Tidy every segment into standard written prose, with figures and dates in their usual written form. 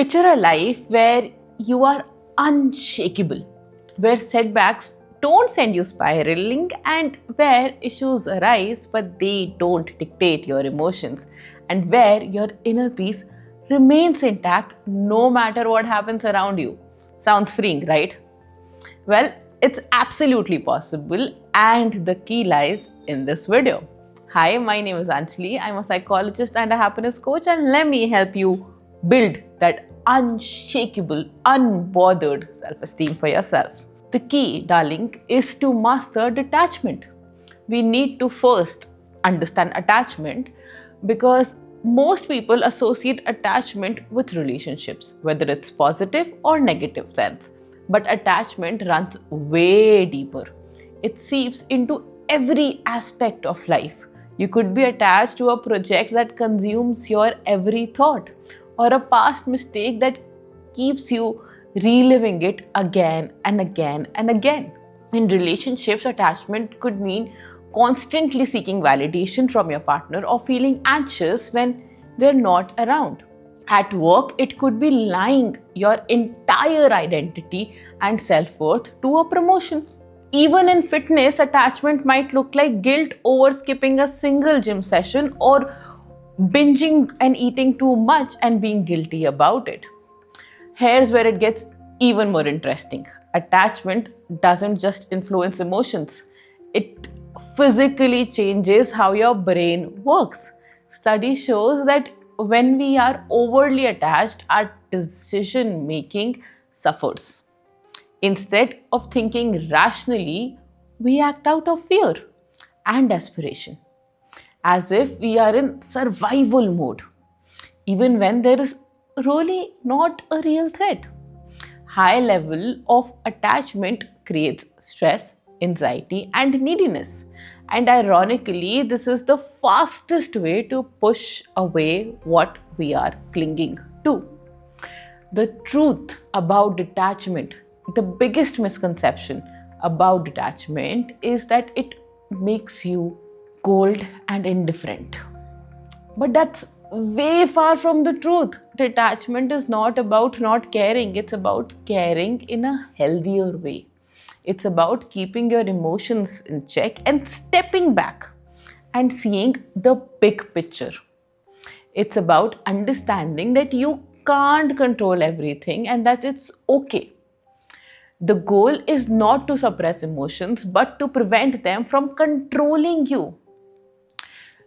Picture a life where you are unshakable, where setbacks don't send you spiraling, and where issues arise but they don't dictate your emotions, and where your inner peace remains intact no matter what happens around you. Sounds freeing, right? Well, it's absolutely possible, and the key lies in this video. Hi, my name is Anjali. I'm a psychologist and a happiness coach, and let me help you build that unshakable, unbothered self esteem for yourself. The key, darling, is to master detachment. We need to first understand attachment because most people associate attachment with relationships, whether it's positive or negative sense. But attachment runs way deeper. It seeps into every aspect of life. You could be attached to a project that consumes your every thought, or a past mistake that keeps you reliving it again and again and again. In relationships, attachment could mean constantly seeking validation from your partner or feeling anxious when they're not around. At work, it could be lying your entire identity and self worth to a promotion. Even in fitness, attachment might look like guilt over skipping a single gym session or binging and eating too much and being guilty about it. Here's where it gets even more interesting. Attachment doesn't just influence emotions, it physically changes how your brain works. Study shows that when we are overly attached, our decision making suffers. Instead of thinking rationally, we act out of fear and desperation, as if we are in survival mode, even when there is really not a real threat. High level of attachment creates stress, anxiety, and neediness. And ironically, this is the fastest way to push away what we are clinging to. The truth about detachment, the biggest misconception about detachment is that it makes you cold and indifferent. But that's way far from the truth. Detachment is not about not caring, it's about caring in a healthier way. It's about keeping your emotions in check and stepping back and seeing the big picture. It's about understanding that you can't control everything and that it's okay. The goal is not to suppress emotions but to prevent them from controlling you.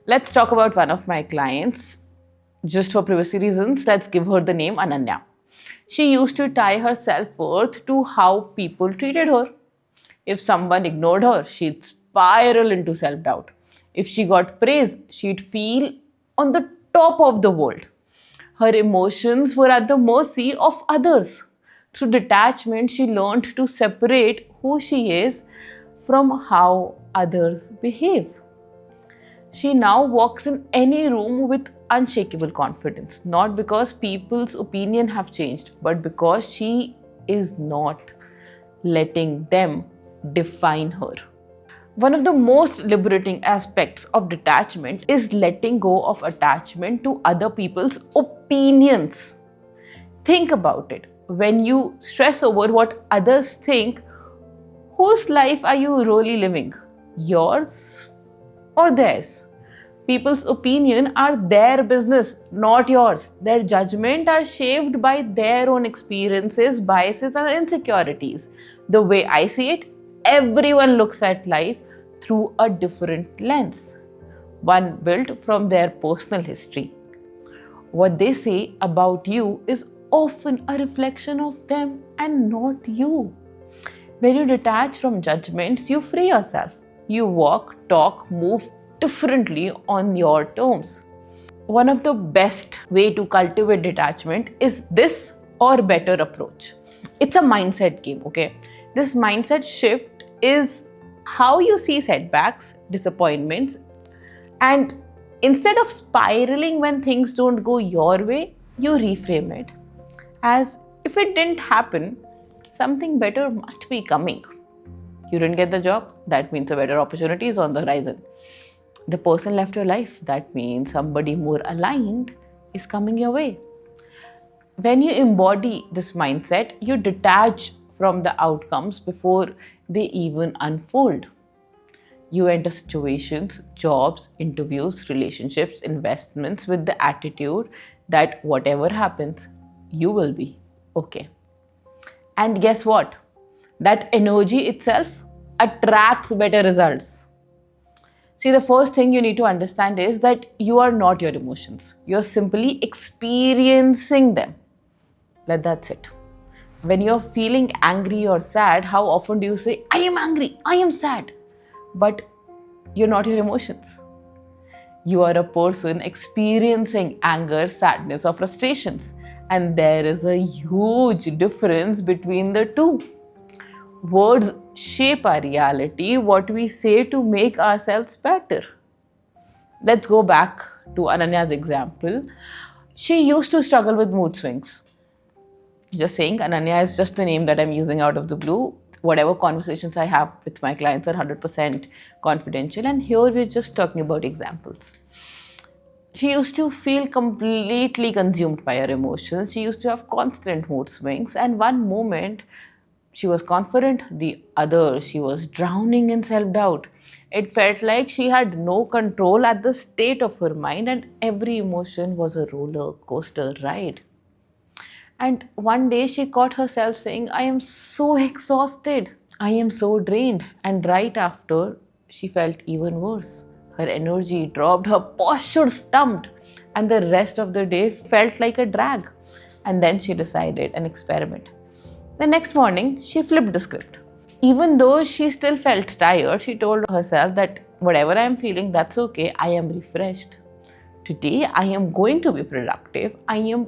Let's talk about one of my clients. Just for privacy reasons, let's give her the name Ananya. She used to tie her self worth to how people treated her. If someone ignored her, she'd spiral into self doubt. If she got praise, she'd feel on the top of the world. Her emotions were at the mercy of others. Through detachment, she learned to separate who she is from how others behave. She now walks in any room with unshakable confidence, not because people's opinion have changed, but because she is not letting them define her. One of the most liberating aspects of detachment is letting go of attachment to other people's opinions. Think about it. When you stress over what others think, whose life are you really living? Yours or theirs? People's opinion are their business, not yours. Their judgment are shaped by their own experiences, biases, and insecurities. The way I see it, everyone looks at life through a different lens, one built from their personal history. What they say about you is often a reflection of them and not you. When you detach from judgments, you free yourself. You walk, talk, move differently on your terms. One of the best way to cultivate detachment is this or better approach. It's a mindset game, okay? This mindset shift is how you see setbacks, disappointments, and instead of spiraling when things don't go your way, you reframe it as if it didn't happen, something better must be coming. You didn't get the job, that means a better opportunity is on the horizon. The person left your life, that means somebody more aligned is coming your way. When you embody this mindset, you detach from the outcomes before they even unfold. You enter situations, jobs, interviews, relationships, investments with the attitude that whatever happens, you will be okay. And guess what? That energy itself attracts better results. See, the first thing you need to understand is that you are not your emotions. You're simply experiencing them. Let that sit. When you're feeling angry or sad, how often do you say, I am angry, I am sad? But you're not your emotions. You are a person experiencing anger, sadness, or frustrations. And there is a huge difference between the two. Words shape our reality, what we say to make ourselves better. Let's go back to Ananya's example. She used to struggle with mood swings. Just saying, Ananya is just the name that I'm using out of the blue. Whatever conversations I have with my clients are 100% confidential, and here we're just talking about examples. She used to feel completely consumed by her emotions. She used to have constant mood swings, and one moment she was confident, the other she was drowning in self doubt. It felt like she had no control at the state of her mind, and every emotion was a roller coaster ride. And one day she caught herself saying, I am so exhausted, I am so drained. And right after, she felt even worse. Her energy dropped, her posture stumped, and the rest of the day felt like a drag. And then she decided an experiment. The next morning, she flipped the script. Even though she still felt tired, she told herself that whatever I am feeling, that's okay, I am refreshed. Today, I am going to be productive. I am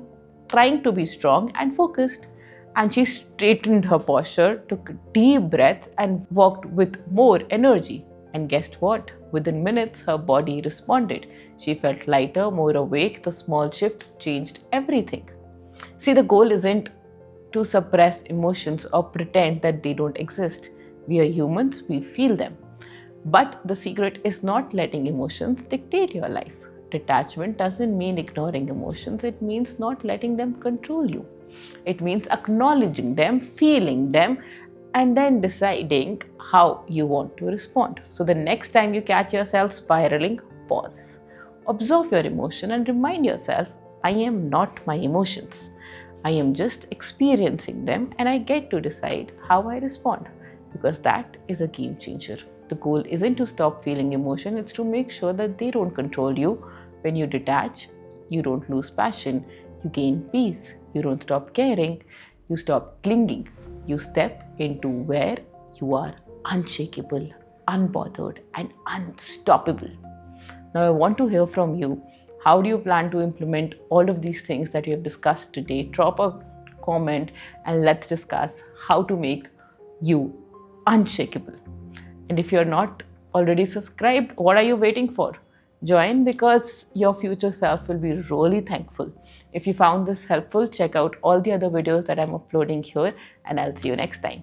trying to be strong and focused. And she straightened her posture, took deep breaths, and walked with more energy. And guess what? Within minutes, her body responded. She felt lighter, more awake. The small shift changed everything. See, the goal isn't to suppress emotions or pretend that they don't exist. We are humans, we feel them. But the secret is not letting emotions dictate your life. Detachment doesn't mean ignoring emotions, it means not letting them control you. It means acknowledging them, feeling them, and then deciding how you want to respond. So the next time you catch yourself spiraling, pause. Observe your emotion and remind yourself, I am not my emotions. I am just experiencing them, and I get to decide how I respond, because that is a game changer. The goal isn't to stop feeling emotion, it's to make sure that they don't control you. When you detach, you don't lose passion, you gain peace, you don't stop caring, you stop clinging, you step into where you are unshakable, unbothered, and unstoppable. Now, I want to hear from you. How do you plan to implement all of these things that we have discussed today? Drop a comment and let's discuss how to make you unshakable. And if you're not already subscribed, what are you waiting for? Join, because your future self will be really thankful. If you found this helpful, check out all the other videos that I'm uploading here, and I'll see you next time.